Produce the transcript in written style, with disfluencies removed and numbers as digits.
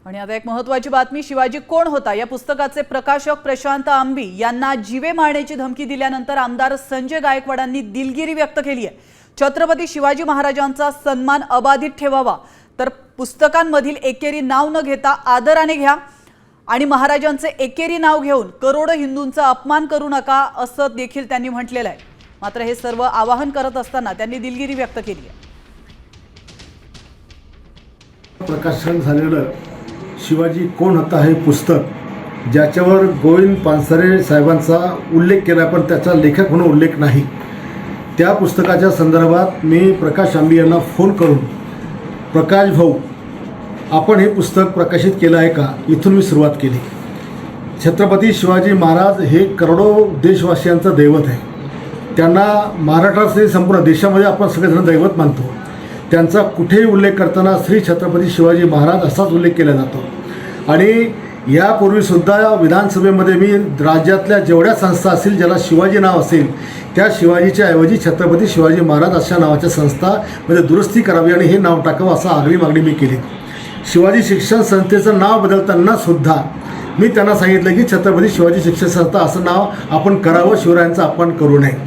आणि आता एक महत्त्वाची बातमी, शिवाजी कोण होता या पुस्तकाचे प्रकाशक प्रशांत आंबी यांना जीवे मारण्याची धमकी दिल्यानंतर आमदार संजय गायकवाडांनी दिलगिरी व्यक्त केली आहे। छत्रपती शिवाजी महाराजांचा सन्मान अबाधित ठेवावा, तर पुस्तकांमधील एकेरी नाव न घेता आदराने घ्या आणि महाराजांचे एकेरी नाव घेऊन करोडो हिंदूंचा अपमान करू नका असं देखील त्यांनी म्हटलेलं आहे। मात्र हे सर्व आवाहन करत असताना त्यांनी दिलगिरी व्यक्त केली आहे। प्रकाशन झालेलं शिवाजी कोण होता हे पुस्तक, ज्याच्यावर गोविंद पानसरे साहेबांचा उल्लेख केला पण त्याचा लेखक म्हणून उल्लेख नाही, त्या पुस्तकाच्या संदर्भात मी प्रकाश आंबी यांना फोन करून, प्रकाश भाऊ आपण हे पुस्तक प्रकाशित केलं आहे का, इथून मी सुरुवात केली। छत्रपती शिवाजी महाराज हे करोडो देशवासियांचं दैवत आहे। त्यांना महाराष्ट्रात संपूर्ण देशामध्ये आपण सगळेजण दैवत मानतो। त्यांचा कुठेही उल्लेख करताना श्री छत्रपती शिवाजी महाराज असाच उल्लेख केला जातो। आणि यापूर्वीसुद्धा विधानसभेमध्ये मी राज्यातल्या जेवढ्या संस्था असतील ज्याला शिवाजी नाव असेल त्या शिवाजीच्या ऐवजी छत्रपती शिवाजी महाराज अशा नावाच्या संस्थामध्ये दुरुस्ती करावी आणि हे नाव टाकावं असं आग्रही मागणी मी केली। शिवाजी शिक्षण संस्थेचं नाव बदलताना सुद्धा मी त्यांना सांगितलं की छत्रपती शिवाजी शिक्षण संस्था असं नाव आपण करावं, शिवरायांचा अपमान करू नये।